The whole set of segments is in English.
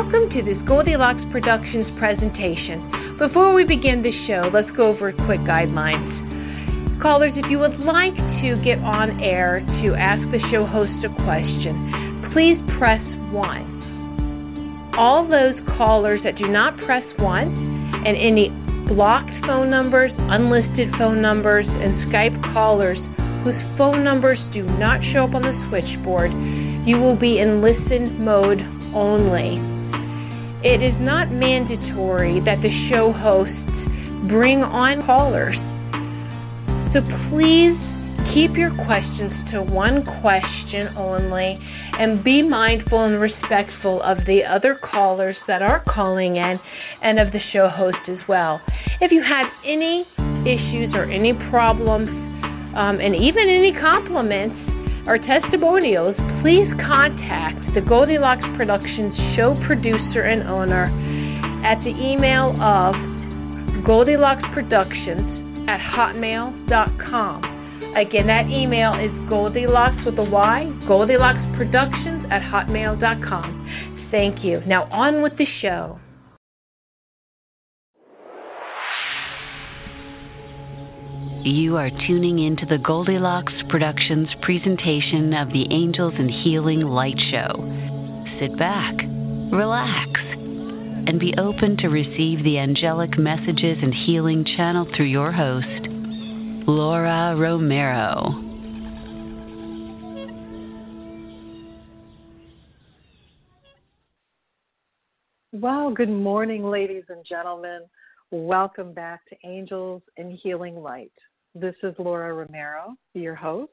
Welcome to this Goldilocks Productions presentation. Before we begin the show, let's go over quick guidelines. Callers, if you would like to get on air to ask the show host a question, please press 1. All those callers that do not press 1 and any blocked phone numbers, unlisted phone numbers, and Skype callers whose phone numbers do not show up on the switchboard, you will be in listen mode only. It is not mandatory that the show hosts bring on callers. So please keep your questions to one question only and be mindful and respectful of the other callers that are calling in and of the show host as well. If you have any issues or any problems and even any compliments or testimonials, please contact the Goldilocks Productions show producer and owner at the email of GoldilocksProductions@hotmail.com. Again, that email is Goldilocks with a Y, GoldilocksProductions@hotmail.com. Thank you. Now on with the show. You are tuning into the Goldilocks Productions presentation of the Angels and Healing Light Show. Sit back, relax, and be open to receive the angelic messages and healing channeled through your host, Laura Romeiro. Well, good morning, ladies and gentlemen. Welcome back to Angels and Healing Light. This is Laura Romeiro, your host.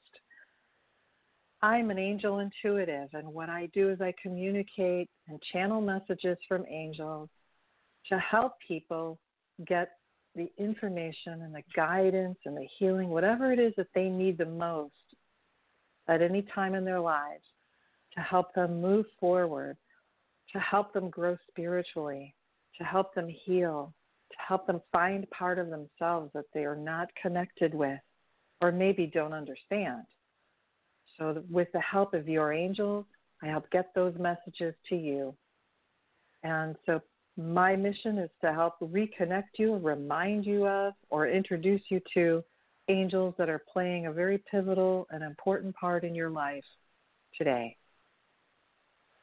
I'm an angel intuitive, and what I do is I communicate and channel messages from angels to help people get the information and the guidance and the healing, whatever it is that they need the most at any time in their lives, to help them move forward, to help them grow spiritually, to help them heal, to help them find part of themselves that they are not connected with or maybe don't understand. So with the help of your angels, I help get those messages to you. And so my mission is to help reconnect you, remind you of, or introduce you to angels that are playing a very pivotal and important part in your life today.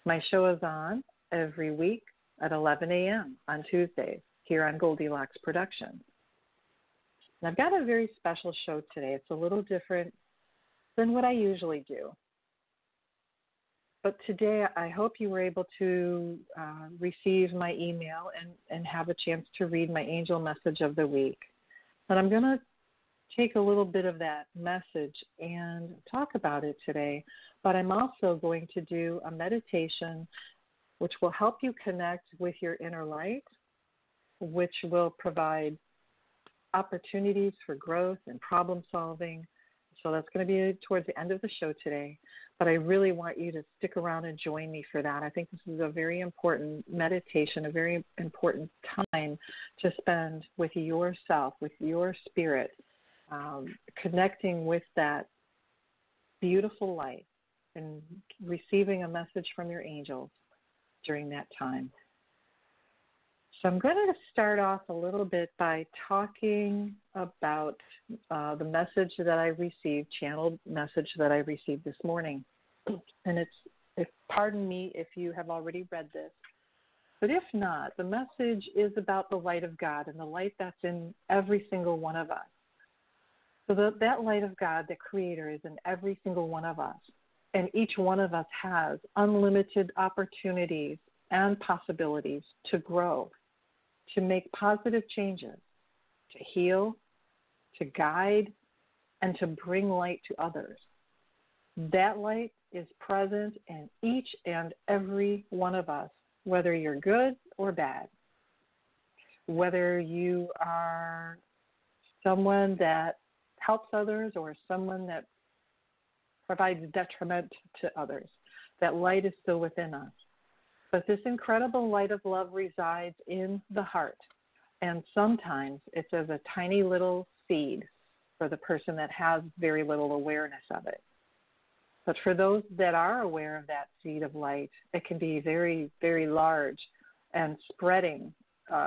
My show is on every week at 11 a.m. on Tuesdays here on Goldilocks Productions. And I've got a very special show today. It's a little different than what I usually do. But today I hope you were able to receive my email and have a chance to read my angel message of the week. And I'm going to take a little bit of that message and talk about it today. But I'm also going to do a meditation which will help you connect with your inner light, which will provide opportunities for growth and problem solving. So that's going to be towards the end of the show today. But I really want you to stick around and join me for that. I think this is a very important meditation, a very important time to spend with yourself, with your spirit, connecting with that beautiful light and receiving a message from your angels during that time. So I'm going to start off a little bit by talking about the message that I received, channeled message that I received this morning. And pardon me if you have already read this, but if not, the message is about the light of God and the light that's in every single one of us. So that light of God, the Creator, is in every single one of us. And each one of us has unlimited opportunities and possibilities to grow, to make positive changes, to heal, to guide, and to bring light to others. That light is present in each and every one of us, whether you're good or bad, whether you are someone that helps others or someone that provides detriment to others. That light is still within us. But this incredible light of love resides in the heart. And sometimes it's as a tiny little seed for the person that has very little awareness of it. But for those that are aware of that seed of light, it can be very, very large and spreading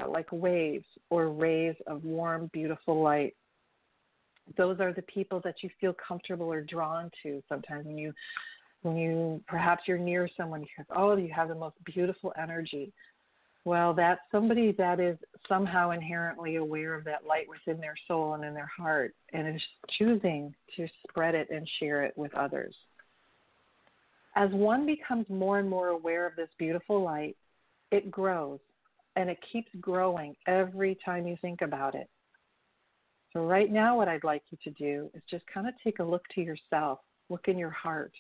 like waves or rays of warm, beautiful light. Those are the people that you feel comfortable or drawn to. Sometimes when you perhaps you're near someone, you think, oh, you have the most beautiful energy. Well, that's somebody that is somehow inherently aware of that light within their soul and in their heart, and is choosing to spread it and share it with others. As one becomes more and more aware of this beautiful light, it grows, and it keeps growing every time you think about it. So right now what I'd like you to do is just kind of take a look to yourself, look in your heart.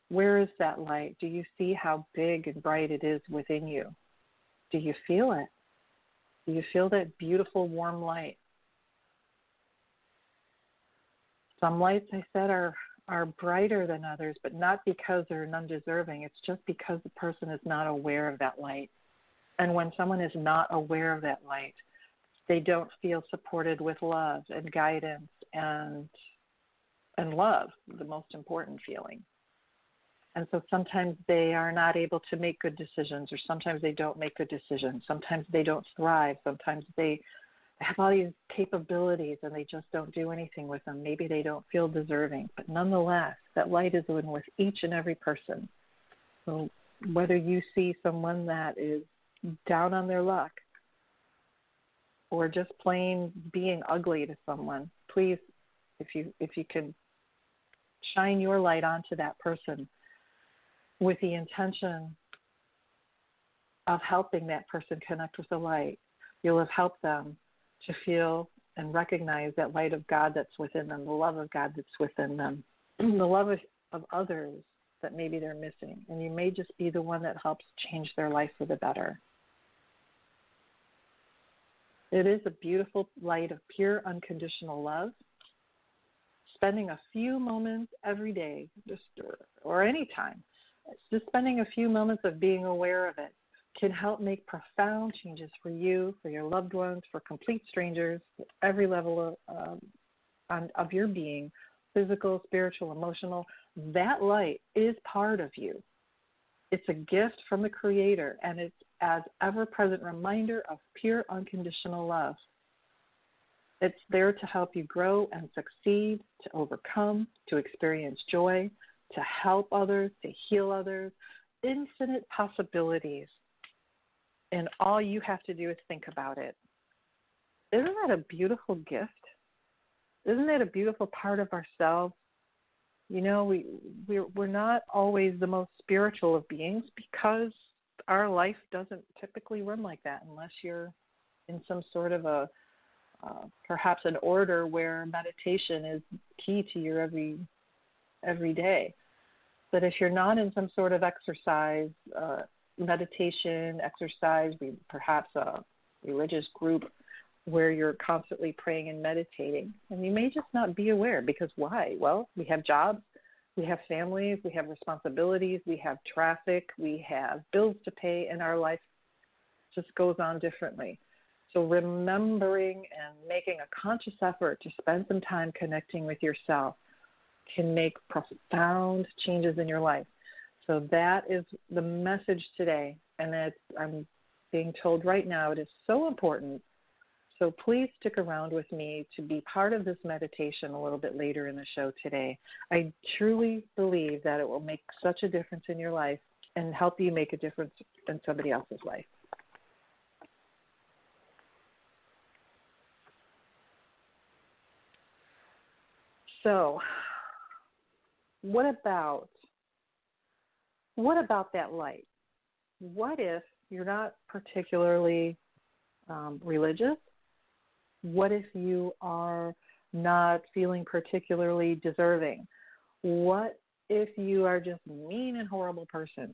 Where is that light? Do you see how big and bright it is within you? Do you feel it? Do you feel that beautiful warm light? Some lights, I said, are brighter than others, but not because they're undeserving. It's just because the person is not aware of that light. And when someone is not aware of that light, they don't feel supported with love and guidance and love, the most important feeling. And so sometimes they are not able to make good decisions, or sometimes they don't make good decisions. Sometimes they don't thrive. Sometimes they have all these capabilities and they just don't do anything with them. Maybe they don't feel deserving. But nonetheless, that light is in with each and every person. So whether you see someone that is down on their luck or just plain being ugly to someone, please, if you can shine your light onto that person with the intention of helping that person connect with the light, you'll have helped them to feel and recognize that light of God that's within them, the love of God that's within them, the love of others that maybe they're missing. And you may just be the one that helps change their life for the better. It is a beautiful light of pure, unconditional love. Spending a few moments every day, or any time, just spending a few moments of being aware of it can help make profound changes for you, for your loved ones, for complete strangers, every level of your being, physical, spiritual, emotional. That light is part of you. It's a gift from the Creator, and it's as ever-present reminder of pure, unconditional love. It's there to help you grow and succeed, to overcome, to experience joy, to help others, to heal others, infinite possibilities. And all you have to do is think about it. Isn't that a beautiful gift? Isn't that a beautiful part of ourselves? You know, we're not always the most spiritual of beings because our life doesn't typically run like that unless you're in some sort of perhaps an order where meditation is key to your every day. But if you're not in some sort of exercise, meditation, exercise, perhaps a religious group where you're constantly praying and meditating, and you may just not be aware, because why? Well, we have jobs, we have families, we have responsibilities, we have traffic, we have bills to pay, and our life just goes on differently. So remembering and making a conscious effort to spend some time connecting with yourself can make profound changes in your life. So that is the message today, and I'm being told right now it is so important. So please stick around with me to be part of this meditation a little bit later in the show today. I truly believe that it will make such a difference in your life and help you make a difference in somebody else's life. So what about that light? What if you're not particularly religious? What if you are not feeling particularly deserving? What if you are just a mean and horrible person?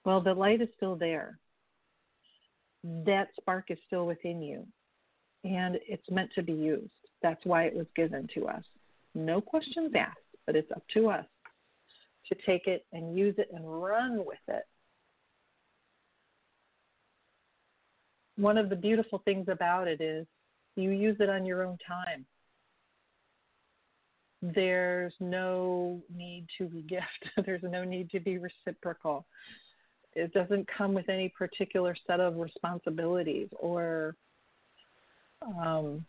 Well, the light is still there. That spark is still within you, and it's meant to be used. That's why it was given to us. No questions asked, but it's up to us to take it and use it and run with it. One of the beautiful things about it is you use it on your own time. There's no need to be gift. There's no need to be reciprocal. It doesn't come with any particular set of responsibilities or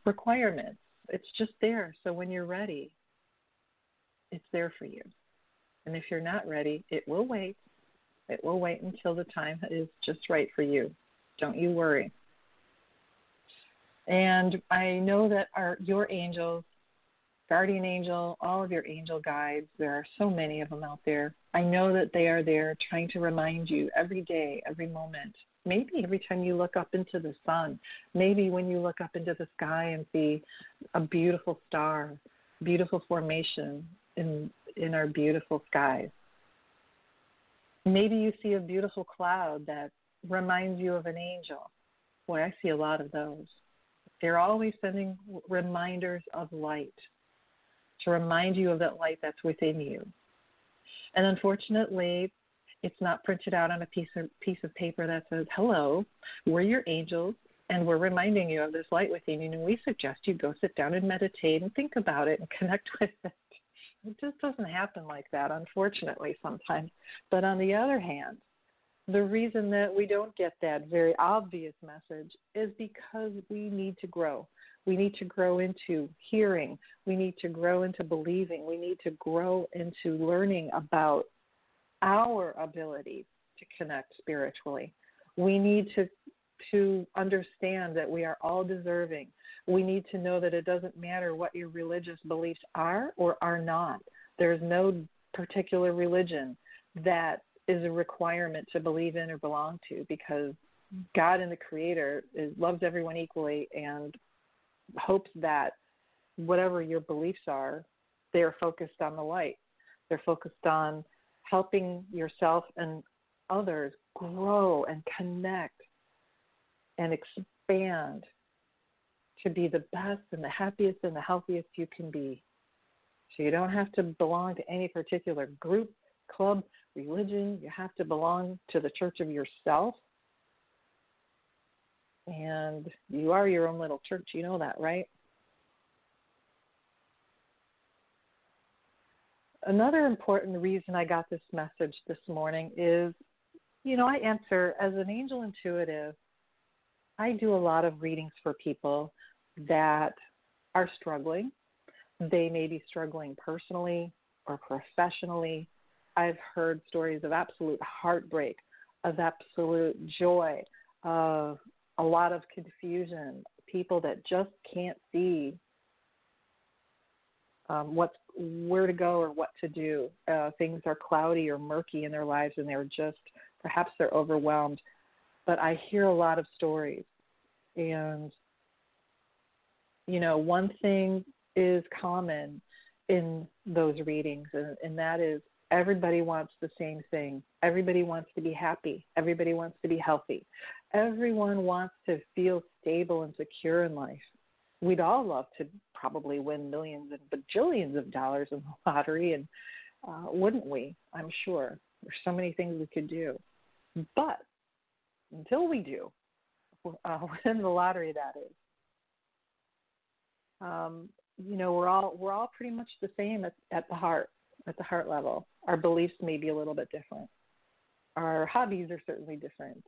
requirements. It's just there. So when you're ready, it's there for you. And if you're not ready, it will wait. It will wait until the time is just right for you. Don't you worry. And I know that your angels, guardian angel, all of your angel guides, there are so many of them out there. I know that they are there trying to remind you every day, every moment. Maybe every time you look up into the sun. Maybe when you look up into the sky and see a beautiful star, beautiful formation in our beautiful skies. Maybe you see a beautiful cloud that reminds you of an angel. Boy, I see a lot of those. They're always sending reminders of light to remind you of that light that's within you. And unfortunately, it's not printed out on a piece of paper that says, hello, we're your angels, and we're reminding you of this light within you, and we suggest you go sit down and meditate and think about it and connect with it. It just doesn't happen like that, unfortunately, sometimes. But on the other hand, the reason that we don't get that very obvious message is because we need to grow. We need to grow into hearing. We need to grow into believing. We need to grow into learning about our ability to connect spiritually. We need to understand that we are all deserving. We need to know that it doesn't matter what your religious beliefs are or are not. There's no particular religion that is a requirement to believe in or belong to, because God and the Creator loves everyone equally and hopes that whatever your beliefs are, they're focused on the light. They're focused on helping yourself and others grow and connect and expand to be the best and the happiest and the healthiest you can be. So you don't have to belong to any particular group, club, religion. You have to belong to the church of yourself. And you are your own little church. You know that, right? Another important reason I got this message this morning is, I answer as an angel intuitive. I do a lot of readings for people that are struggling. They may be struggling personally or professionally. I've heard stories of absolute heartbreak, of absolute joy, of a lot of confusion, people that just can't see where to go or what to do. Things are cloudy or murky in their lives, and perhaps they're overwhelmed. But I hear a lot of stories. And, one thing is common in those readings, and that is everybody wants the same thing. Everybody wants to be happy. Everybody wants to be healthy. Everyone wants to feel stable and secure in life. We'd all love to probably win millions and bajillions of dollars in the lottery, and wouldn't we? I'm sure. There's so many things we could do. But until we do, win the lottery, that is, we're all pretty much the same at the heart level. Our beliefs may be a little bit different. Our hobbies are certainly different.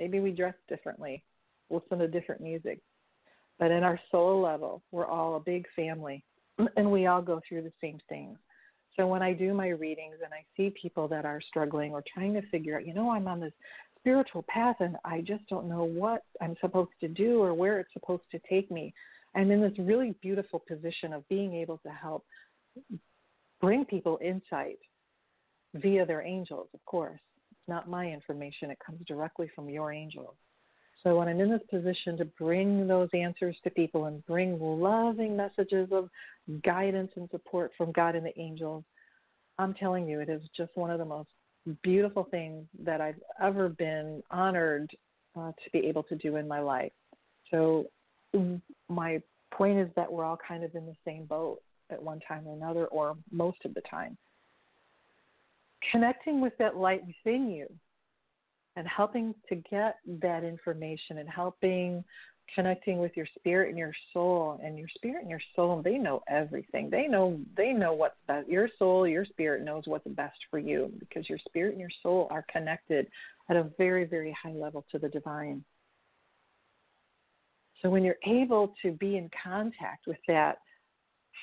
Maybe we dress differently, listen to different music. But in our soul level, we're all a big family, and we all go through the same things. So when I do my readings and I see people that are struggling or trying to figure out, I'm on this spiritual path and I just don't know what I'm supposed to do or where it's supposed to take me, I'm in this really beautiful position of being able to help bring people insight via their angels, of course. It's not my information. It comes directly from your angels. So when I'm in this position to bring those answers to people and bring loving messages of guidance and support from God and the angels, I'm telling you, it is just one of the most beautiful things that I've ever been honored to be able to do in my life. So my point is that we're all kind of in the same boat at one time or another, or most of the time. Connecting with that light within you and helping to get that information and connecting with your spirit and your soul. And your spirit and your soul, they know everything. They know what's best. Your soul, your spirit knows what's best for you, because your spirit and your soul are connected at a very, very high level to the divine. So when you're able to be in contact with that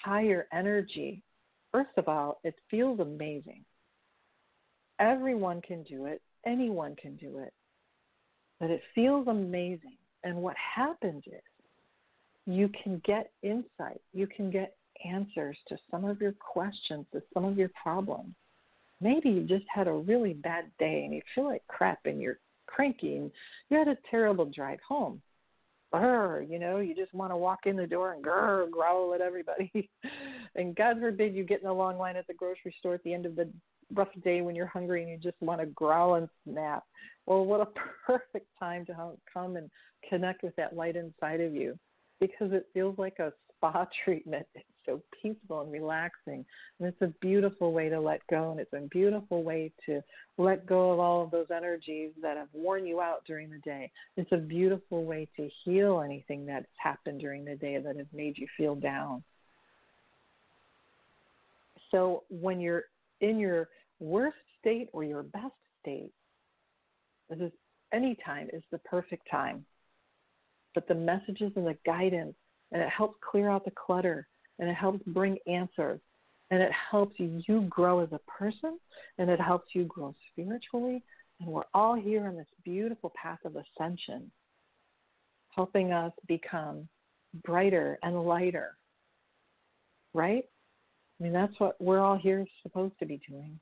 higher energy, first of all, it feels amazing. Everyone can do it. Anyone can do it. But it feels amazing. And what happens is you can get insight. You can get answers to some of your questions, to some of your problems. Maybe you just had a really bad day and you feel like crap and you're cranky and you had a terrible drive home. You just want to walk in the door and growl at everybody. And God forbid you get in a long line at the grocery store at the end of the rough day when you're hungry and you just want to growl and snap. Well, what a perfect time to come and connect with that light inside of you, because it feels like a spa treatment. It's so peaceful and relaxing, and it's a beautiful way to let go, and it's a beautiful way to let go of all of those energies that have worn you out during the day. It's a beautiful way to heal anything that's happened during the day that has made you feel down. So when you're in your worst state or your best state, any time is the perfect time. But the messages and the guidance, and it helps clear out the clutter, and it helps bring answers, and it helps you grow as a person, and it helps you grow spiritually. And we're all here on this beautiful path of ascension, helping us become brighter and lighter, right? I mean, that's what we're all here supposed to be doing.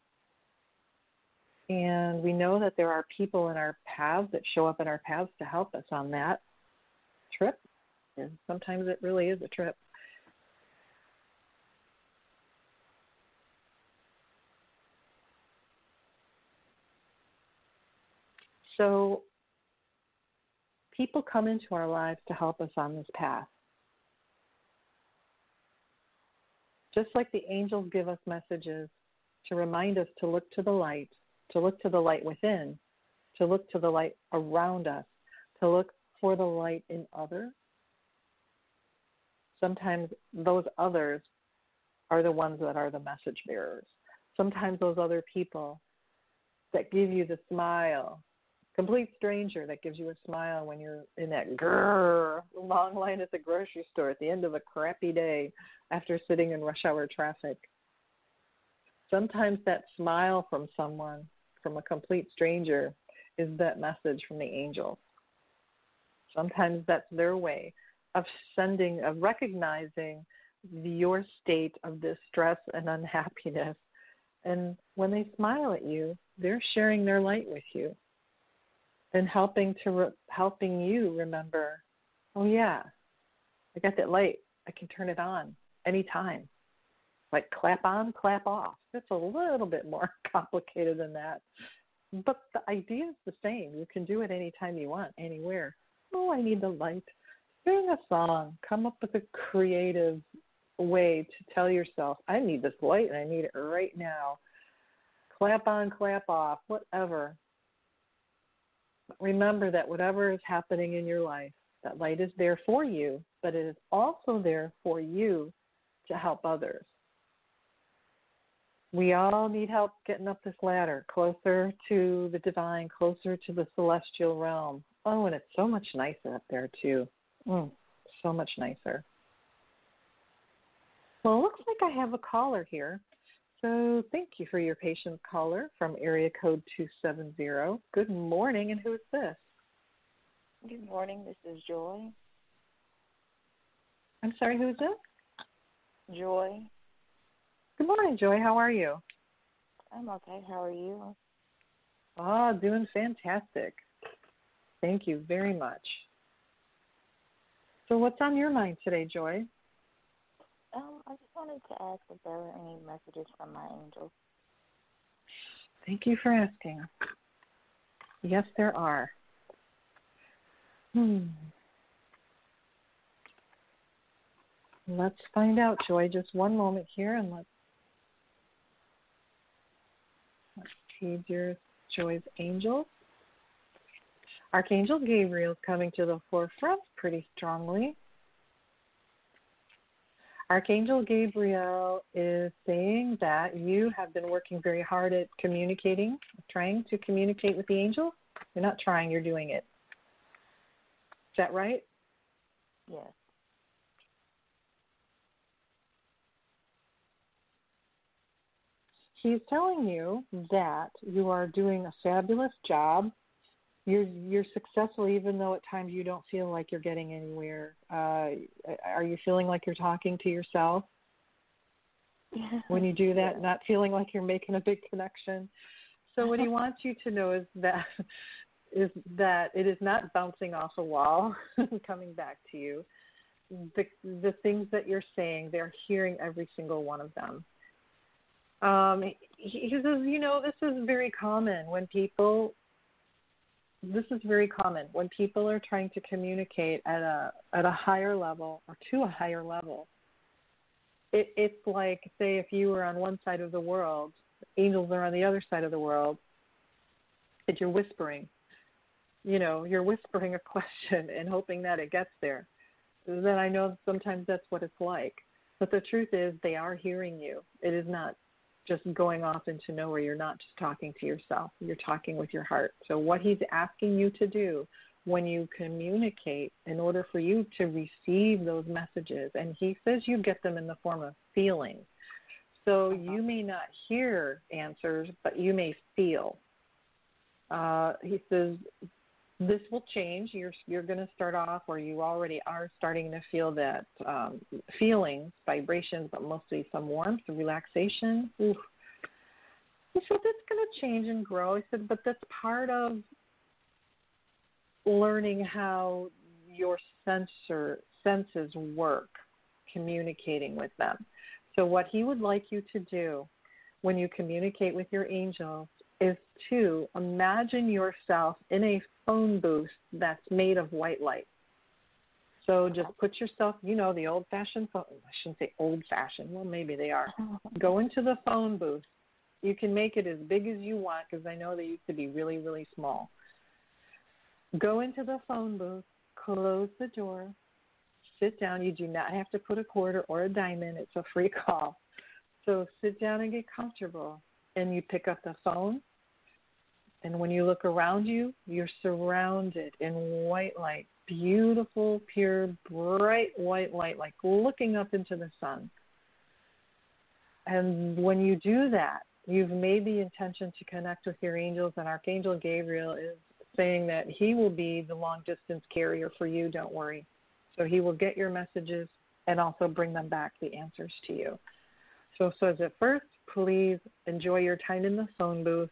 And we know that there are people in our paths that show up in our paths to help us on that trip. And sometimes it really is a trip. So people come into our lives to help us on this path. Just like the angels give us messages to remind us to look to the light within, to look to the light around us, to look for the light in others. Sometimes those others are the ones that are the message bearers. Sometimes those other people that give you the smile, complete stranger that gives you a smile when you're in that long line at the grocery store at the end of a crappy day after sitting in rush hour traffic. Sometimes that smile from someone, from a complete stranger, is that message from the angels. Sometimes that's their way of recognizing your state of distress and unhappiness. And when they smile at you, they're sharing their light with you and helping you remember, oh yeah, I got that light. I can turn it on anytime. Like clap on, clap off. It's a little bit more complicated than that. But the idea is the same. You can do it anytime you want, anywhere. Oh, I need the light. Sing a song. Come up with a creative way to tell yourself, I need this light and I need it right now. Clap on, clap off, whatever. Remember that whatever is happening in your life, that light is there for you, but it is also there for you to help others. We all need help getting up this ladder, closer to the divine, closer to the celestial realm. Oh, and it's so much nicer up there, too. So much nicer. Well, it looks like I have a caller here. So thank you for your patience, caller, from area code 270. Good morning, and who is this? Good morning, this is Joy. I'm sorry, who is this? Joy. Good morning, Joy. How are you? I'm okay. How are you? Oh, doing fantastic. Thank you very much. So what's on your mind today, Joy? I just wanted to ask if there were any messages from my angels. Thank you for asking. Yes, there are. Let's find out, Joy. Just one moment here, and let's see Joy's angels. Archangel Gabriel is coming to the forefront pretty strongly. Archangel Gabriel is saying that you have been working very hard at communicating, trying to communicate with the angels. You're not trying, you're doing it. Is that right? Yes. He's telling you that you are doing a fabulous job. You're successful even though at times you don't feel like you're getting anywhere. Are you feeling like you're talking to yourself when you do that, not feeling like you're making a big connection? So what he wants you to know is that it is not bouncing off a wall and coming back to you. The things that you're saying, they're hearing every single one of them. He says, this is very common when people are trying to communicate at a higher level or to a higher level. It's like, say, if you were on one side of the world, angels are on the other side of the world, and you're whispering. You're whispering a question and hoping that it gets there. Then I know sometimes that's what it's like. But the truth is they are hearing you. It is not just going off into nowhere. You're not just talking to yourself. You're talking with your heart. So what he's asking you to do when you communicate, in order for you to receive those messages, and he says you get them in the form of feelings. So you may not hear answers, but you may feel. He says this will change. You're going to start off, or you already are starting to feel that feelings, vibrations, but mostly some warmth, relaxation. Oof. He said that's going to change and grow. He said, but that's part of learning how your senses work, communicating with them. So what he would like you to do when you communicate with your angels is to imagine yourself in a phone booth that's made of white light. So just put yourself, the old-fashioned phone. I shouldn't say old-fashioned. Well, maybe they are. Go into the phone booth. You can make it as big as you want because I know they used to be really, really small. Go into the phone booth, close the door, sit down. You do not have to put a quarter or a dime in. It's a free call. So sit down and get comfortable. And you pick up the phone. And when you look around you, you're surrounded in white light, beautiful, pure, bright white light, like looking up into the sun. And when you do that, you've made the intention to connect with your angels, and Archangel Gabriel is saying that he will be the long-distance carrier for you, don't worry. So he will get your messages and also bring them back, the answers to you. So at first, please enjoy your time in the phone booth,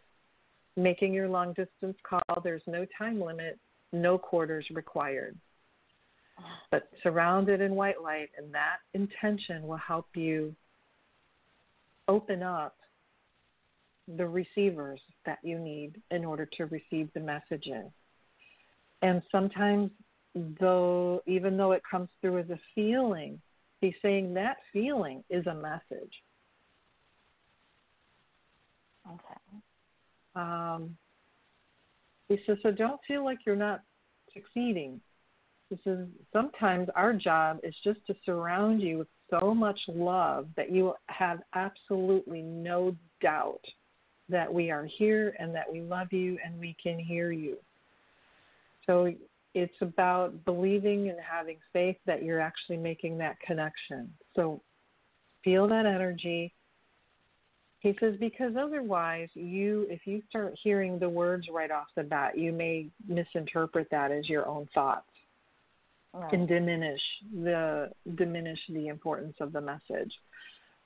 making your long-distance call. There's no time limit, no quarters required. But surrounded in white light, and that intention will help you open up the receivers that you need in order to receive the messages. And sometimes, even though it comes through as a feeling, he's saying that feeling is a message. Okay. He says, so don't feel like you're not succeeding. He says, sometimes our job is just to surround you with so much love that you have absolutely no doubt that we are here and that we love you and we can hear you. So it's about believing and having faith that you're actually making that connection. So feel that energy. He says, because otherwise, if you start hearing the words right off the bat, you may misinterpret that as your own thoughts. Right. And diminish the importance of the message.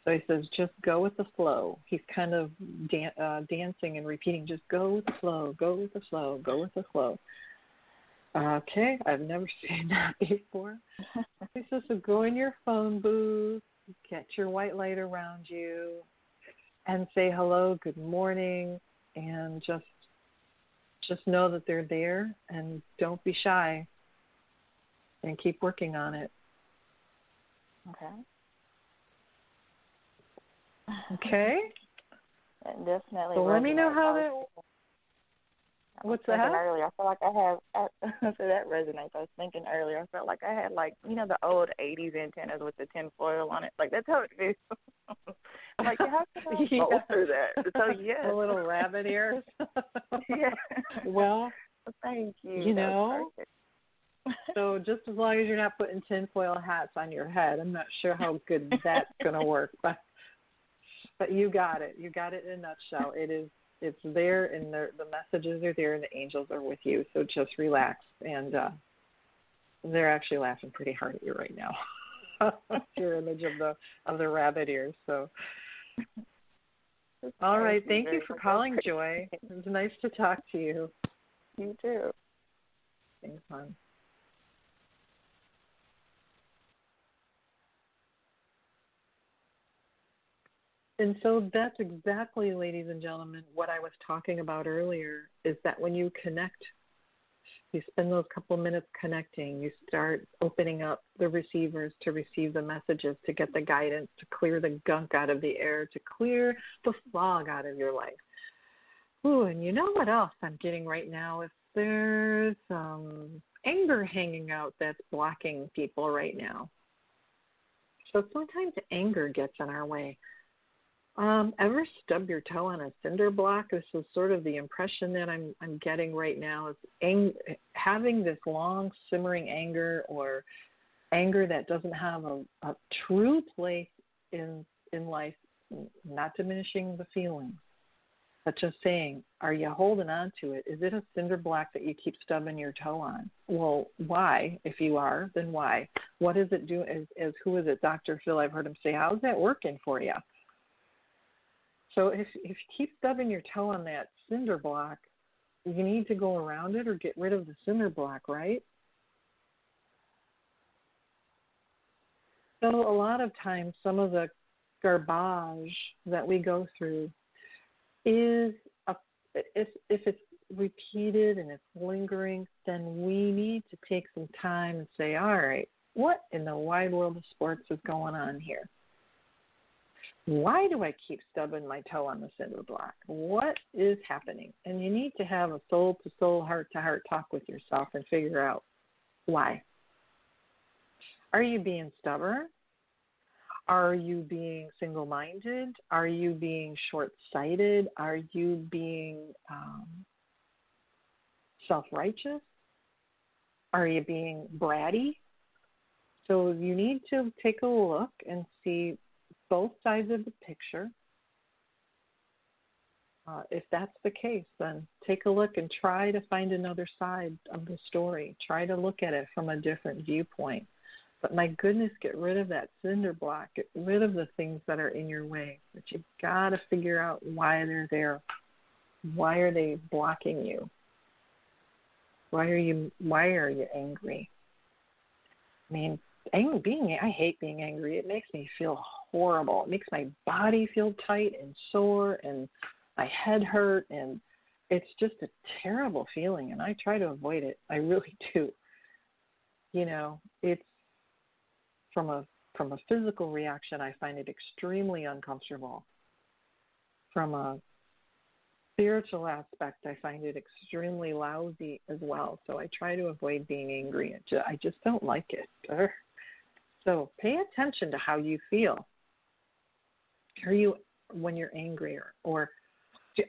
So he says, just go with the flow. He's kind of dancing and repeating, just go with the flow, go with the flow, go with the flow. Okay, I've never seen that before. He says, so go in your phone booth, get your white light around you, and say hello, good morning, and just know that they're there, and don't be shy, and keep working on it. Okay. Okay? Definitely. So let me know how that. What's that? Earlier, I feel like so that resonates. I was thinking earlier, I felt like I had the old 80s antennas with the tinfoil on it. Like, that's how it feels. Like, how can I go through that? So, yes. The little rabbit ears. Yeah. Well, Thank you. You know? So just as long as you're not putting tinfoil hats on your head, I'm not sure how good that's going to work, but you got it. You got it in a nutshell. It's there, and the messages are there, and the angels are with you. So just relax, and they're actually laughing pretty hard at you right now. Your image of the rabbit ears. So, all right. Thank you for calling, Joy. It was nice to talk to you. You too. Thanks, hon. And so that's exactly, ladies and gentlemen, what I was talking about earlier, is that when you connect, you spend those couple of minutes connecting, you start opening up the receivers to receive the messages, to get the guidance, to clear the gunk out of the air, to clear the fog out of your life. Ooh, and you know what else I'm getting right now? If there's anger hanging out that's blocking people right now. So sometimes anger gets in our way. Ever stub your toe on a cinder block? This is sort of the impression that I'm getting right now. Is having this long simmering anger, or anger that doesn't have a true place in life, not diminishing the feelings, but just saying, are you holding on to it? Is it a cinder block that you keep stubbing your toe on? Well, why? If you are, then why? What does it do? As who is it? Dr. Phil, I've heard him say, how's that working for you? So if you keep stubbing your toe on that cinder block, you need to go around it or get rid of the cinder block, right? So a lot of times some of the garbage that we go through is, if it's repeated and it's lingering, then we need to take some time and say, all right, what in the wide world of sports is going on here? Why do I keep stubbing my toe on the cinder block? What is happening? And you need to have a soul-to-soul, heart-to-heart talk with yourself and figure out why. Are you being stubborn? Are you being single-minded? Are you being short-sighted? Are you being self-righteous? Are you being bratty? So you need to take a look and see both sides of the picture. If that's the case, then take a look and try to find another side of the story. Try to look at it from a different viewpoint. But my goodness, get rid of that cinder block. Get rid of the things that are in your way. But you've got to figure out why they're there. Why are they blocking you? Why are you angry? I mean, I hate being angry. It makes me feel horrible. It makes my body feel tight and sore, and my head hurt, and it's just a terrible feeling, and I try to avoid it. I really do. You know, it's from a physical reaction, I find it extremely uncomfortable. From a spiritual aspect, I find it extremely lousy as well. So I try to avoid being angry. I just don't like it. So pay attention to how you feel. Are you, when you're angry, or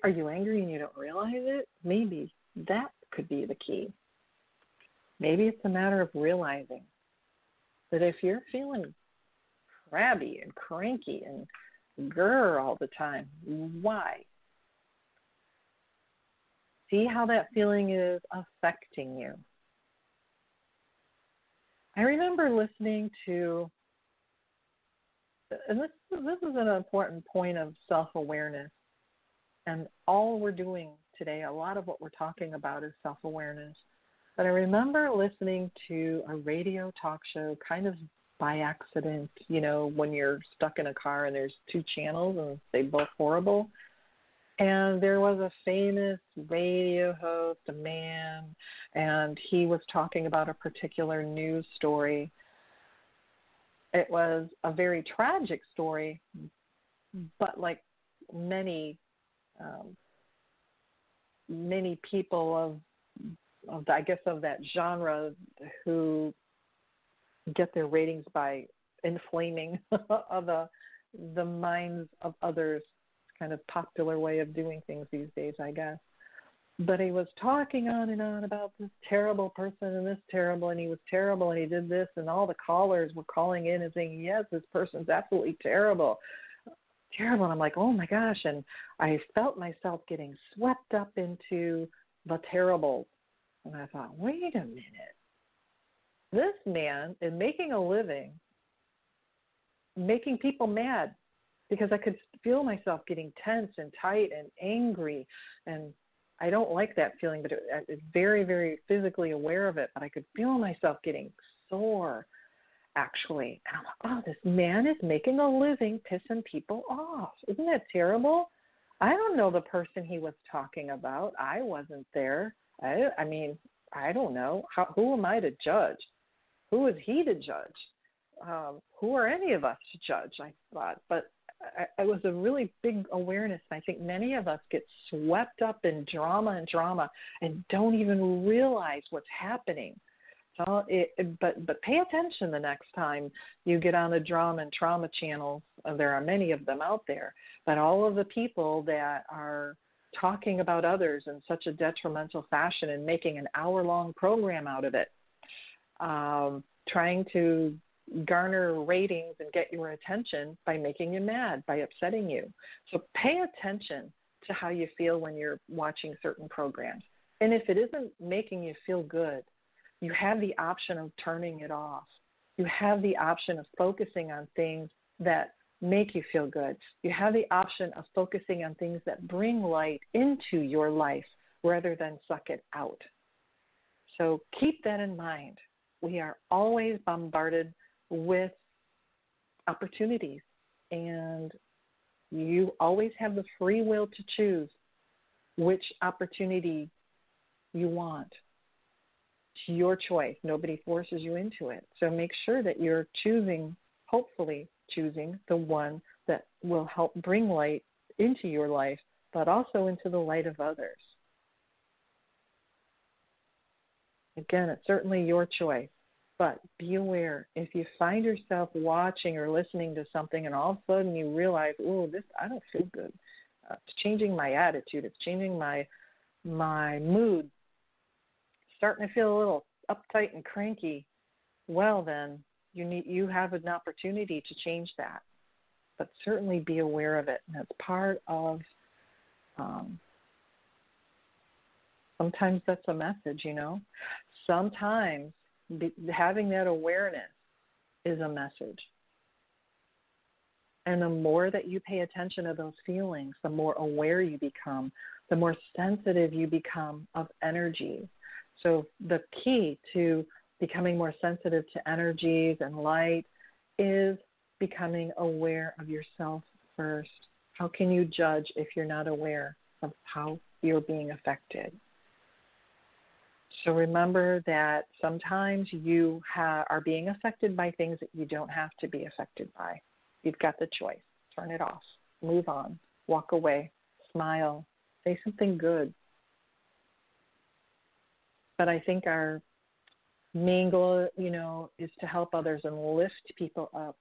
are you angry and you don't realize it? Maybe that could be the key. Maybe it's a matter of realizing that if you're feeling crabby and cranky and grr all the time, why? See how that feeling is affecting you. I remember listening to, and this is an important point of self-awareness, and all we're doing today, a lot of what we're talking about is self-awareness. But I remember listening to a radio talk show kind of by accident, you know, when you're stuck in a car and there's two channels and they both horrible. And there was a famous radio host, a man, and he was talking about a particular news story. It was a very tragic story, but like many people of that genre who get their ratings by inflaming the minds of others. Kind of popular way of doing things these days, I guess. But he was talking on and on about this terrible person and this terrible, and he was terrible, and he did this, and all the callers were calling in and saying, yes, this person's absolutely terrible. Terrible. And I'm like, oh, my gosh. And I felt myself getting swept up into the terrible. And I thought, wait a minute. This man is making a living making people mad, because I could feel myself getting tense and tight and angry. And I don't like that feeling, but it's very, very physically aware of it. But I could feel myself getting sore, actually. And I'm like, oh, this man is making a living pissing people off. Isn't that terrible? I don't know the person he was talking about. I wasn't there. I mean, I don't know. Who am I to judge? Who is he to judge? Who are any of us to judge, I thought. But it was a really big awareness. And I think many of us get swept up in drama and don't even realize what's happening. So but pay attention the next time you get on the drama and trauma channels. There are many of them out there. But all of the people that are talking about others in such a detrimental fashion and making an hour-long program out of it, trying to garner ratings and get your attention by making you mad, by upsetting you. So pay attention to how you feel when you're watching certain programs. And if it isn't making you feel good, you have the option of turning it off. You have the option of focusing on things that make you feel good. You have the option of focusing on things that bring light into your life rather than suck it out. So keep that in mind. We are always bombarded with opportunities, and you always have the free will to choose which opportunity you want. It's your choice. Nobody forces you into it. So make sure that you're hopefully choosing the one that will help bring light into your life, but also into the light of others. Again, it's certainly your choice. But be aware, if you find yourself watching or listening to something and all of a sudden you realize, oh, I don't feel good. It's changing my attitude. It's changing my mood. Starting to feel a little uptight and cranky. Well, then you have an opportunity to change that. But certainly be aware of it. And that's part of, sometimes that's a message, Sometimes having that awareness is a message. And the more that you pay attention to those feelings, the more aware you become, the more sensitive you become of energy. So the key to becoming more sensitive to energies and light is becoming aware of yourself first. How can you judge if you're not aware of how you're being affected? So remember that sometimes you are being affected by things that you don't have to be affected by. You've got the choice. Turn it off. Move on. Walk away. Smile. Say something good. But I think our main goal, is to help others and lift people up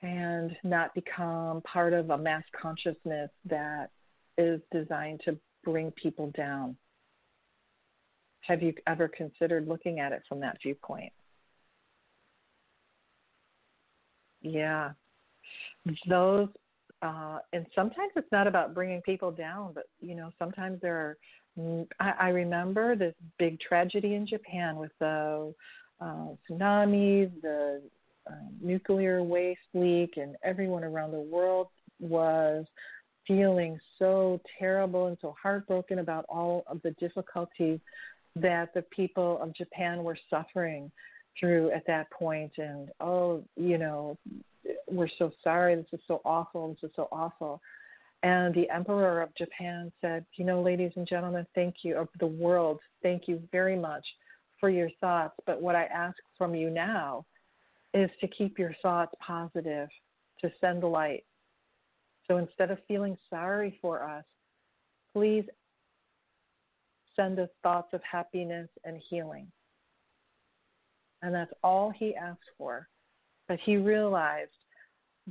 and not become part of a mass consciousness that is designed to bring people down. Have you ever considered looking at it from that viewpoint? Yeah. Those, and sometimes it's not about bringing people down, but, sometimes I remember this big tragedy in Japan with the tsunamis, the nuclear waste leak, and everyone around the world was feeling so terrible and so heartbroken about all of the difficulties that the people of Japan were suffering through at that point. And, we're so sorry. This is so awful. This is so awful. And the Emperor of Japan said, ladies and gentlemen, thank you, of the world, thank you very much for your thoughts. But what I ask from you now is to keep your thoughts positive, to send light. So instead of feeling sorry for us, please send us thoughts of happiness and healing. And that's all he asked for. But he realized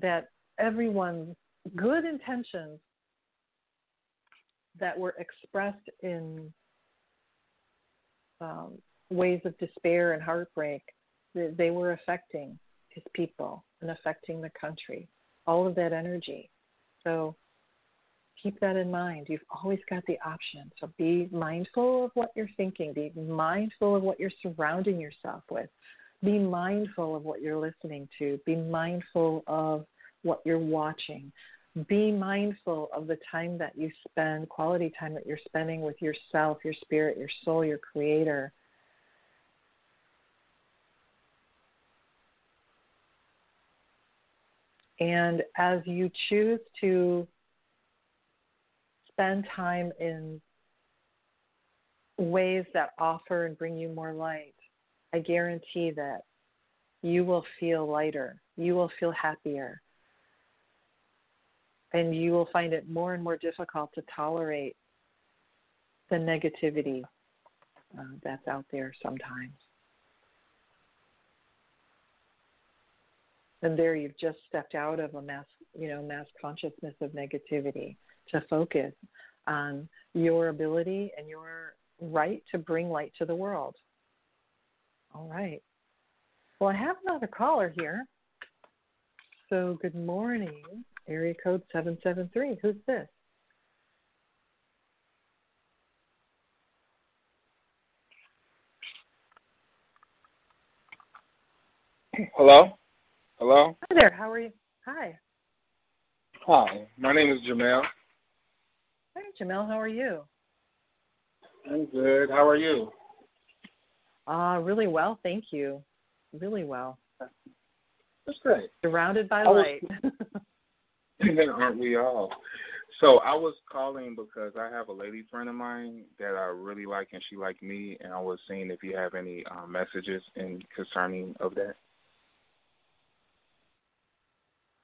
that everyone's good intentions that were expressed in ways of despair and heartbreak, they were affecting his people and affecting the country, all of that energy. So keep that in mind. You've always got the option. So be mindful of what you're thinking. Be mindful of what you're surrounding yourself with. Be mindful of what you're listening to. Be mindful of what you're watching. Be mindful of the time that you spend, quality time that you're spending with yourself, your spirit, your soul, your creator. And as you choose to spend time in ways that offer and bring you more light, I guarantee that you will feel lighter. You will feel happier. And you will find it more and more difficult to tolerate the negativity that's out there sometimes. And there you've just stepped out of a mass consciousness of negativity to focus on your ability and your right to bring light to the world. All right. Well, I have another caller here. So good morning, area code 773. Who's this? Hello? Hello? Hi there. How are you? Hi. Hi. My name is Jamel. Hi, Jamel. How are you? I'm good. How are you? Really well, thank you. Really well. That's great. Surrounded by light. Aren't we all? So I was calling because I have a lady friend of mine that I really like, and she liked me, and I was seeing if you have any messages concerning of that.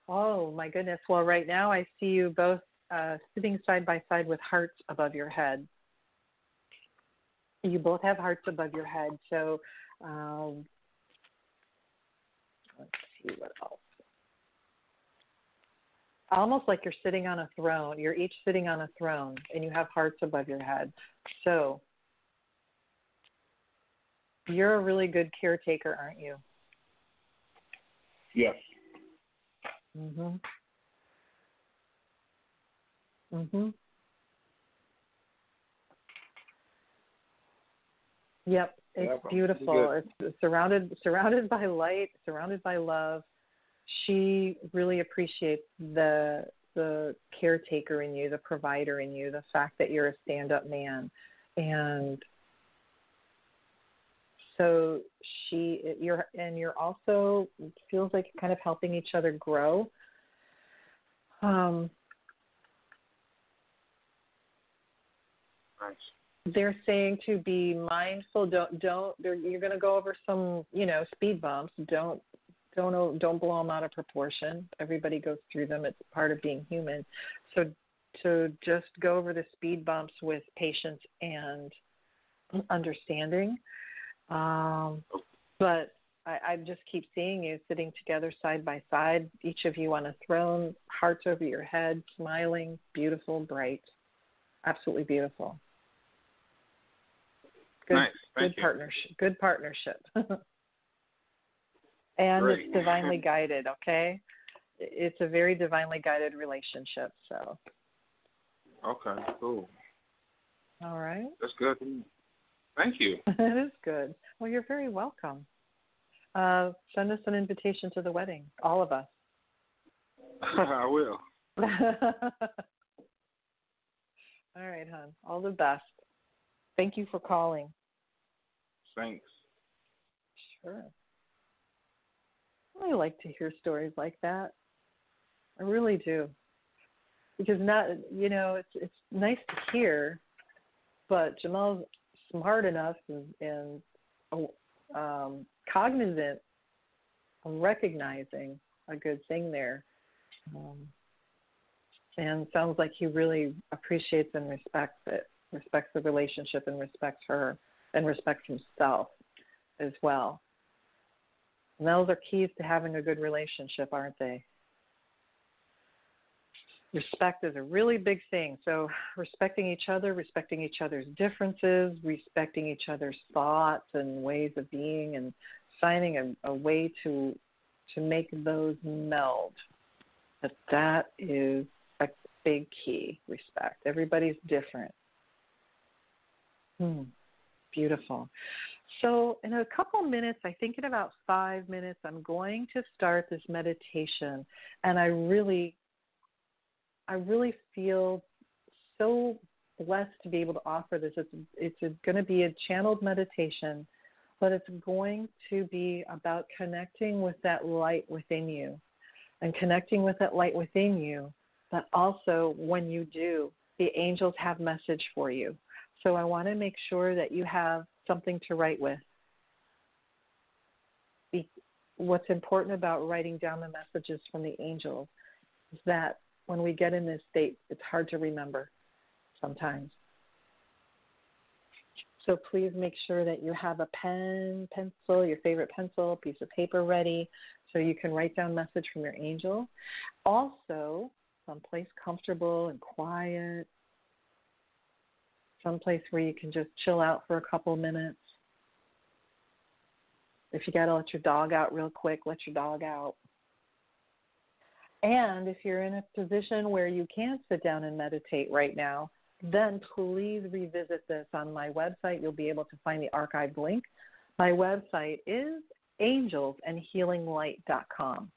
Oh, my goodness. Well, right now I see you both sitting side by side with hearts above your head. You both have hearts above your head. So let's see what else. Almost like you're sitting on a throne. You're each sitting on a throne, and you have hearts above your head. So you're a really good caretaker, aren't you? Yes. Mhm. Mhm. Yep, it's beautiful. It's surrounded by light, surrounded by love. She really appreciates the caretaker in you, the provider in you, the fact that you're a stand-up man, and so you're also, it feels like you're kind of helping each other grow. Nice. They're saying to be mindful. You're going to go over some, speed bumps. Don't blow them out of proportion. Everybody goes through them. It's part of being human. So to just go over the speed bumps with patience and understanding. But I just keep seeing you sitting together side by side, each of you on a throne, hearts over your head, smiling, beautiful, bright, absolutely beautiful. Good, nice. Thank good you. partnership. Good partnership. And Great. It's divinely guided, okay? It's a very divinely guided relationship, so. Okay, cool. All right. That's good. Thank you. It is good. Well, you're very welcome. Send us an invitation to the wedding, all of us. I will. All right, hon. All the best. Thank you for calling. Thanks. Sure. I like to hear stories like that. I really do. Because it's nice to hear, but Jamal's smart enough and cognizant of recognizing a good thing there. And sounds like he really appreciates and respects it, respects the relationship and respects her and respects himself as well. And those are keys to having a good relationship, aren't they? Respect is a really big thing. So respecting each other, respecting each other's differences, respecting each other's thoughts and ways of being, and finding a way to make those meld. But that is a big key, respect. Everybody's different. Beautiful. So in a couple minutes, I think in about 5 minutes, I'm going to start this meditation. And I really feel so blessed to be able to offer this. It's going to be a channeled meditation, but it's going to be about connecting with that light within you, and connecting with that light within you. But also, when you do, the angels have message for you. So I want to make sure that you have something to write with. What's important about writing down the messages from the angels is that when we get in this state, it's hard to remember sometimes. So please make sure that you have a pen, pencil, your favorite pencil, piece of paper ready, so you can write down message from your angel. Also, someplace comfortable and quiet, someplace where you can just chill out for a couple minutes. If you got to let your dog out real quick, let your dog out. And if you're in a position where you can't sit down and meditate right now, then please revisit this on my website. You'll be able to find the archived link. My website is angelsandhealinglight.com.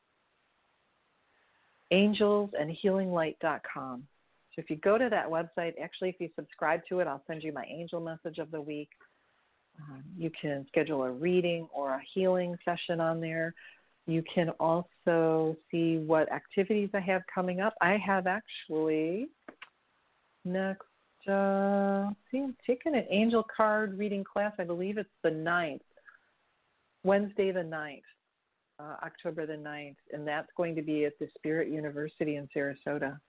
Angelsandhealinglight.com. So if you go to that website, actually, if you subscribe to it, I'll send you my angel message of the week. You can schedule a reading or a healing session on there. You can also see what activities I have coming up. I have actually next, I'm taking an angel card reading class. I believe it's the 9th, Wednesday the 9th, October the 9th, and that's going to be at the Spirit University in Sarasota.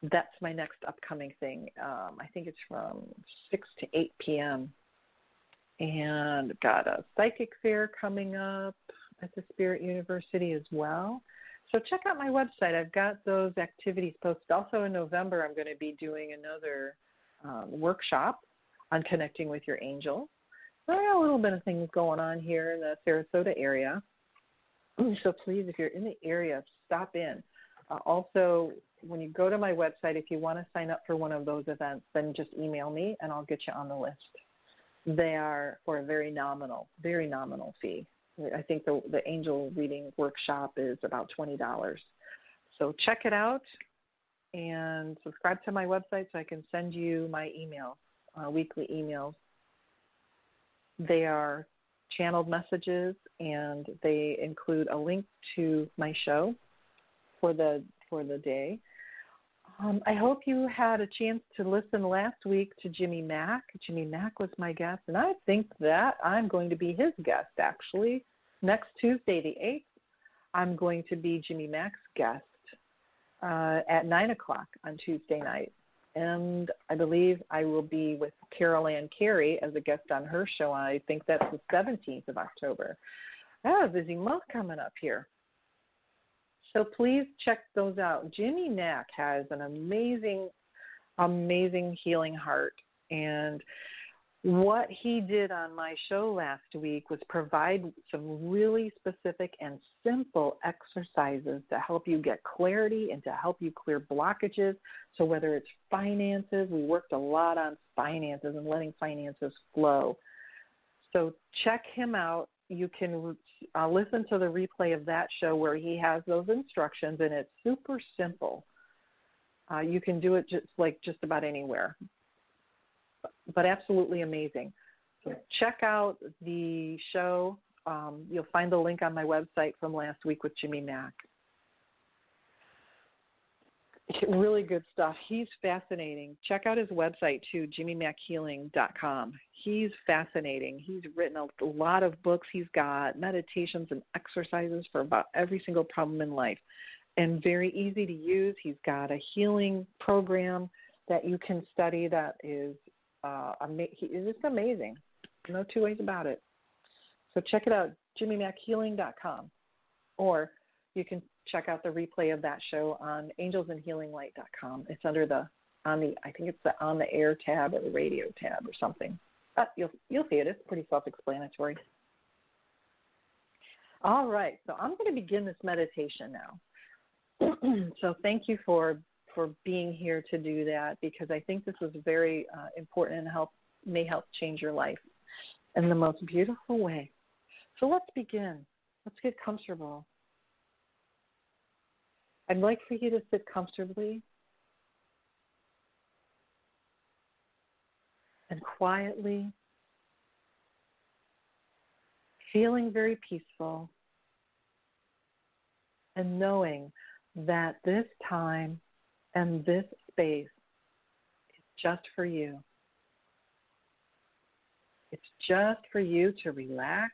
That's my next upcoming thing. I think it's from 6 to 8 p.m. And got a psychic fair coming up at the Spirit University as well. So check out my website. I've got those activities posted. Also in November, I'm going to be doing another workshop on connecting with your angels. So I got a little bit of things going on here in the Sarasota area. So please, if you're in the area, stop in. Also, when you go to my website, if you want to sign up for one of those events, then just email me and I'll get you on the list. They are for a very nominal fee. I think the angel reading workshop is about $20. So check it out and subscribe to my website so I can send you my emails, weekly emails. They are channeled messages, and they include a link to my show for the day. I hope you had a chance to listen last week to Jimmy Mack. Jimmy Mack was my guest, and I think that I'm going to be his guest, actually. Next Tuesday, the 8th, I'm going to be Jimmy Mack's guest at 9 o'clock on Tuesday night. And I believe I will be with Carol Ann Carey as a guest on her show. I think that's the 17th of October. I have a busy month coming up here. So please check those out. Jimmy Mack has an amazing, amazing healing heart. And what he did on my show last week was provide some really specific and simple exercises to help you get clarity and to help you clear blockages. So whether it's finances, we worked a lot on finances and letting finances flow. So check him out. You can listen to the replay of that show where he has those instructions, and it's super simple. You can do it just about anywhere, but absolutely amazing. So check out the show. You'll find the link on my website from last week with Jimmy Mack. Really good stuff. He's fascinating. Check out his website, too, jimmymackhealing.com. He's fascinating. He's written a lot of books. He's got meditations and exercises for about every single problem in life, and very easy to use. He's got a healing program that you can study that is just amazing. No two ways about it. So check it out, jimmymackhealing.com. Or you can check out the replay of that show on angelsandhealinglight.com. It's under on the air tab or the radio tab or something. You'll see it. It's pretty self-explanatory. All right, so I'm going to begin this meditation now. So thank you for being here to do that, because I think this is very important and may help change your life in the most beautiful way. So let's begin. Let's get comfortable. I'd like for you to sit comfortably and quietly, feeling very peaceful, and knowing that this time and this space is just for you. It's just for you to relax,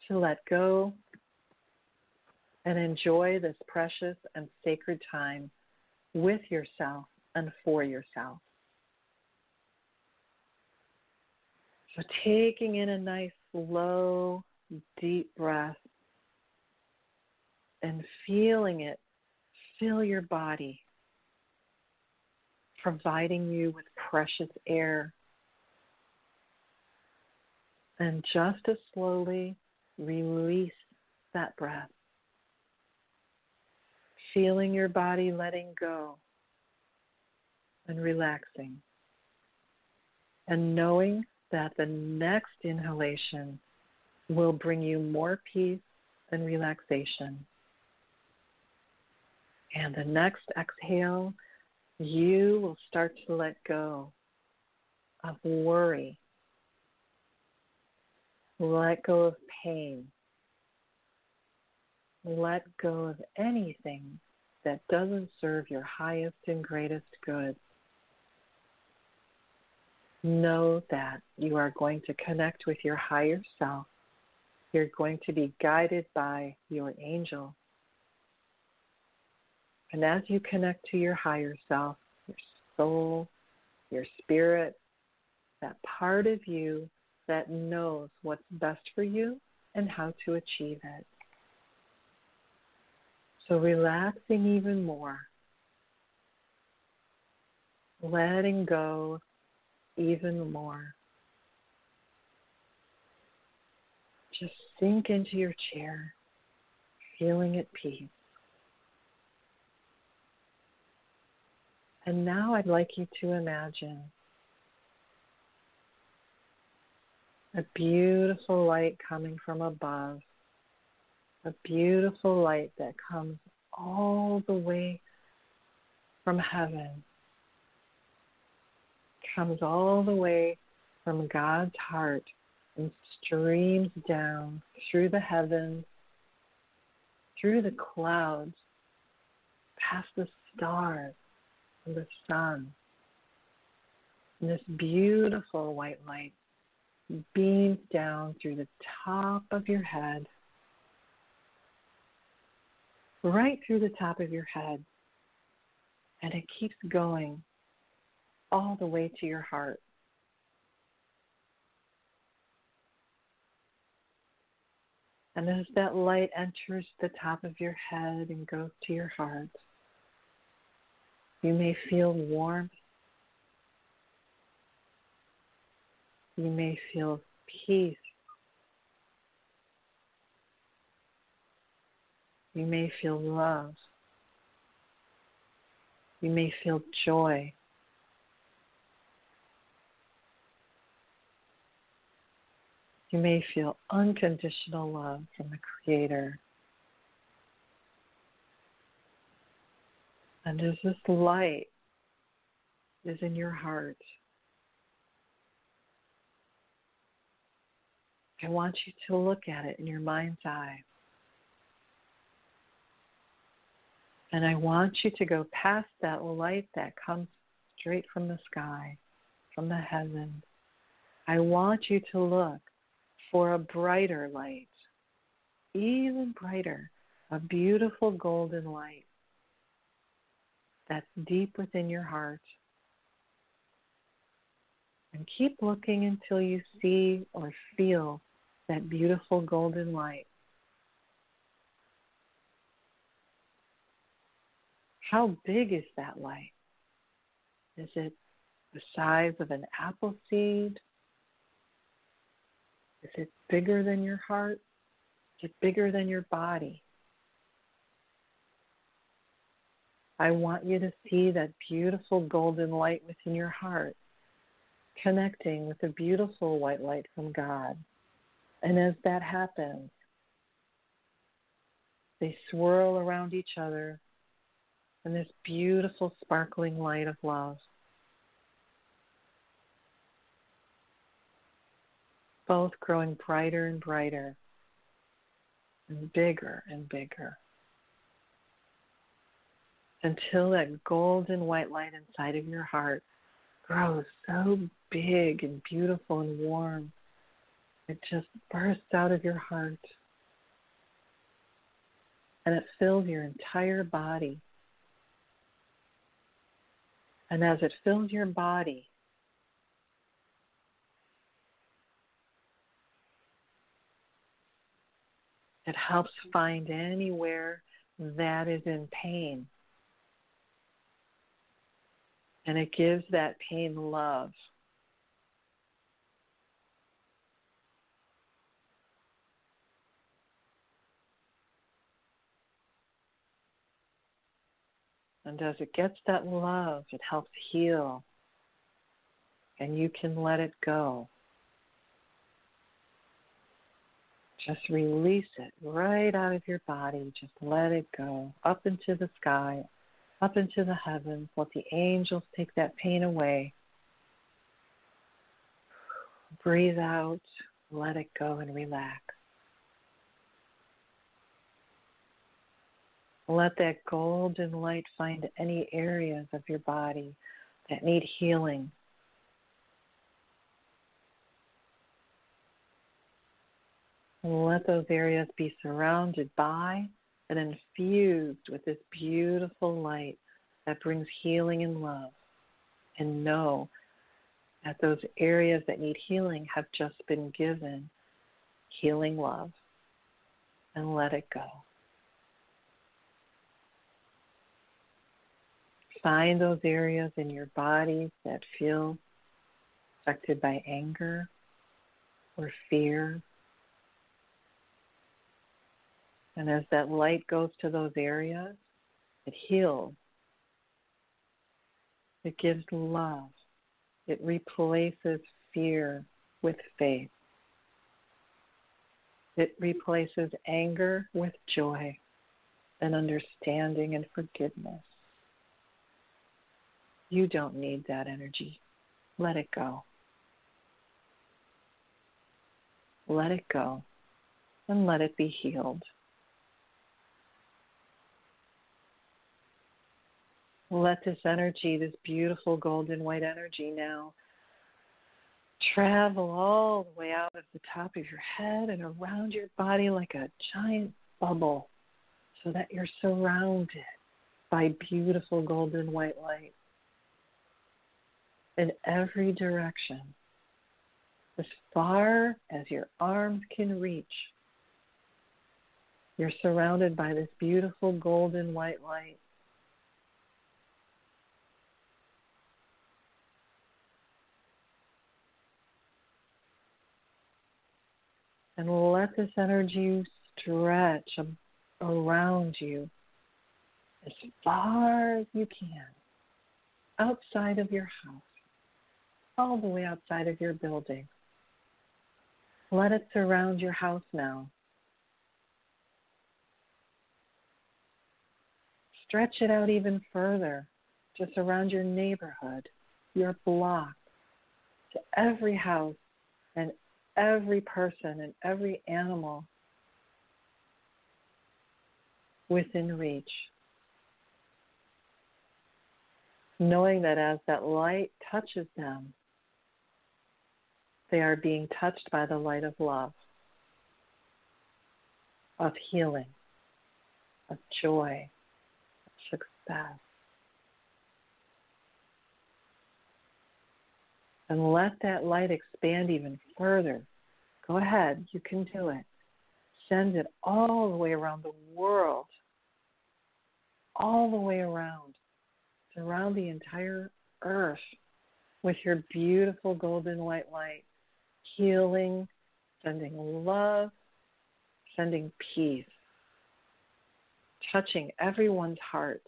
to let go, and enjoy this precious and sacred time with yourself and for yourself. So taking in a nice, slow, deep breath and feeling it fill your body, providing you with precious air. And just as slowly release that breath, feeling your body letting go and relaxing, and knowing that the next inhalation will bring you more peace and relaxation. And the next exhale, you will start to let go of worry, let go of pain, let go of anything that doesn't serve your highest and greatest good. Know that you are going to connect with your higher self. You're going to be guided by your angel. And as you connect to your higher self, your soul, your spirit, that part of you that knows what's best for you and how to achieve it. So relaxing even more, letting go even more. Just sink into your chair, feeling at peace. And now I'd like you to imagine a beautiful light coming from above, a beautiful light that comes all the way from heaven, comes all the way from God's heart and streams down through the heavens, through the clouds, past the stars and the sun. And this beautiful white light beams down through the top of your head, right through the top of your head, and it keeps going all the way to your heart. And as that light enters the top of your head and goes to your heart, you may feel warmth. You may feel peace. You may feel love. You may feel joy. You may feel unconditional love from the Creator. And as this light is in your heart, I want you to look at it in your mind's eye. And I want you to go past that light that comes straight from the sky, from the heavens. I want you to look for a brighter light, even brighter, a beautiful golden light that's deep within your heart. And keep looking until you see or feel that beautiful golden light. How big is that light? Is it the size of an apple seed? Is it bigger than your heart? Is it bigger than your body? I want you to see that beautiful golden light within your heart, connecting with the beautiful white light from God. And as that happens, they swirl around each other in this beautiful sparkling light of love. Both growing brighter and brighter and bigger, until that golden white light inside of your heart grows so big and beautiful and warm. It just bursts out of your heart. And it fills your entire body. And as it fills your body, it helps find anywhere that is in pain. And it gives that pain love. And as it gets that love, it helps heal. And you can let it go. Just release it right out of your body. Just let it go up into the sky, up into the heavens. Let the angels take that pain away. Breathe out, let it go, and relax. Let that golden light find any areas of your body that need healing. Let those areas be surrounded by and infused with this beautiful light that brings healing and love. And know that those areas that need healing have just been given healing love. And let it go. Find those areas in your body that feel affected by anger or fear. And as that light goes to those areas, it heals. It gives love. It replaces fear with faith. It replaces anger with joy and understanding and forgiveness. You don't need that energy. Let it go. Let it go and let it be healed. Let this energy, this beautiful golden white energy now, travel all the way out of the top of your head and around your body like a giant bubble so that you're surrounded by beautiful golden white light in every direction, as far as your arms can reach. You're surrounded by this beautiful golden white light. And let this energy stretch around you as far as you can, outside of your house, all the way outside of your building. Let it surround your house now. Stretch it out even further, just around your neighborhood, your block, to every house and every person and every animal within reach. Knowing that as that light touches them, they are being touched by the light of love, of healing, of joy, of success. And let that light expand even further. Go ahead, you can do it. Send it all the way around the world. all the way around. Surround the entire earth with your beautiful golden white light, healing, sending love, sending peace, touching everyone's heart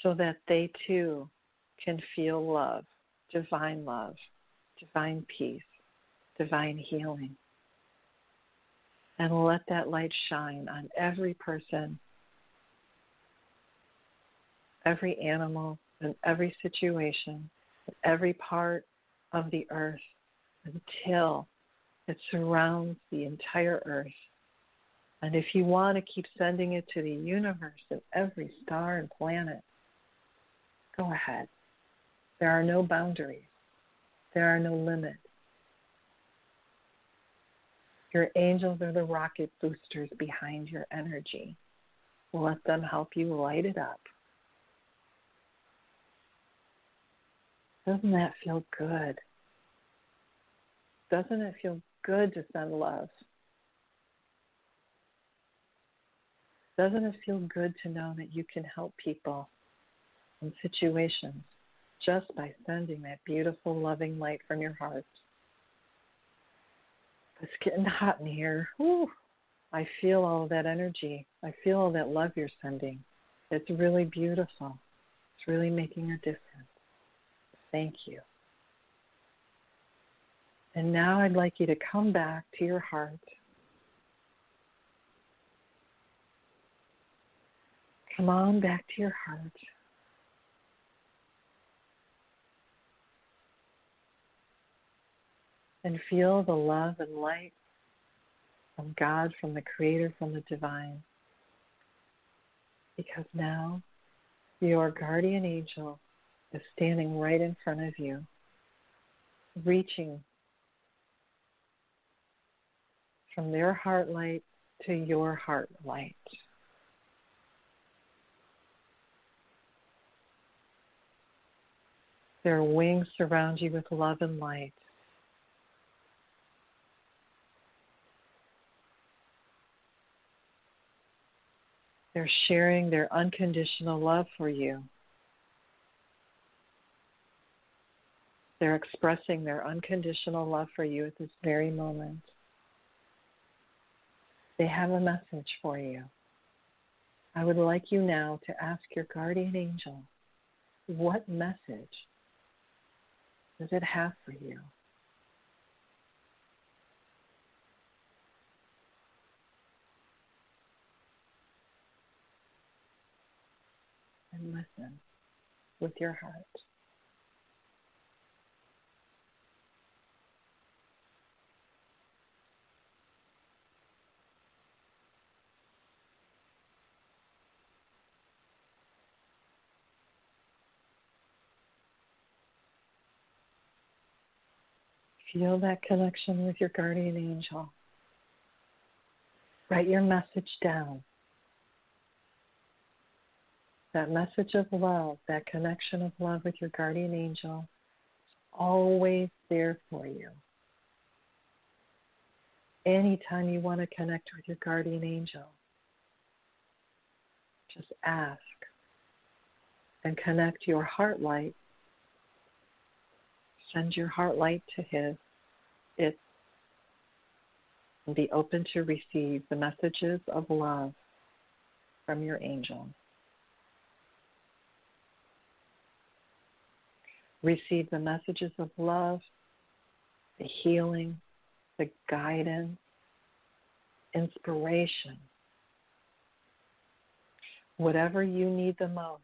so that they too can feel love, divine peace, divine healing. And let that light shine on every person, every animal, and every situation, every part of the earth until it surrounds the entire earth. And if you want to keep sending it to the universe and every star and planet, go ahead. There are no boundaries. There are no limits. Your angels are the rocket boosters behind your energy. Let them help you light it up. Doesn't that feel good? Doesn't it feel good to send love? Doesn't it feel good to know that you can help people in situations just by sending that beautiful, loving light from your heart? It's getting hot in here. Whew. I feel all of that energy. I feel all that love you're sending. It's really beautiful. It's really making a difference. Thank you. And now I'd like you to come back to your heart. Come on back to your heart. And feel the love and light from God, from the Creator, from the Divine. Because now your guardian angel is standing right in front of you, reaching from their heart light to your heart light. Their wings surround you with love and light. They're sharing their unconditional love for you. They're expressing their unconditional love for you at this very moment. They have a message for you. I would like you now to ask your guardian angel, what message does it have for you? And listen with your heart. Feel that connection with your guardian angel. Write your message down. That message of love, that connection of love with your guardian angel is always there for you. Anytime you want to connect with your guardian angel, just ask and connect your heart light. Send your heart light to it, and be open to receive the messages of love from your angel. Receive the messages of love, the healing, the guidance, inspiration. Whatever you need the most,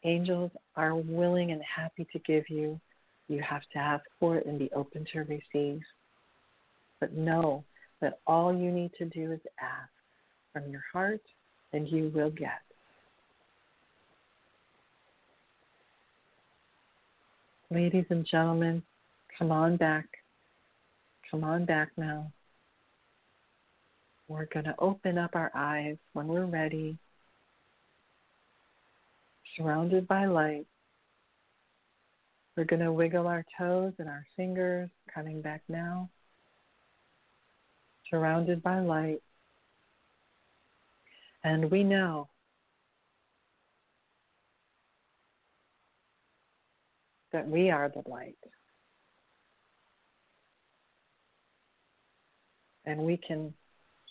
angels are willing and happy to give you. You have to ask for it and be open to receive. But know that all you need to do is ask from your heart, and you will get. Ladies and gentlemen, come on back. Come on back now. We're going to open up our eyes when we're ready, surrounded by light. We're going to wiggle our toes and our fingers, coming back now, surrounded by light. And we know that we are the light. And we can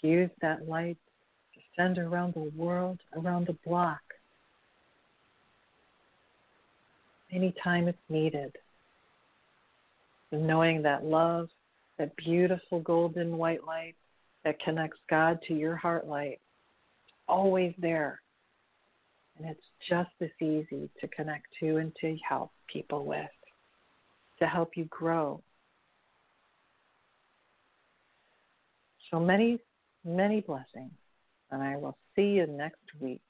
use that light to send around the world, around the block, anytime it's needed. And knowing that love, that beautiful golden white light that connects God to your heart light, always there. And it's just as easy to connect to and to help people with, to help you grow. So many, many blessings. And I will see you next week.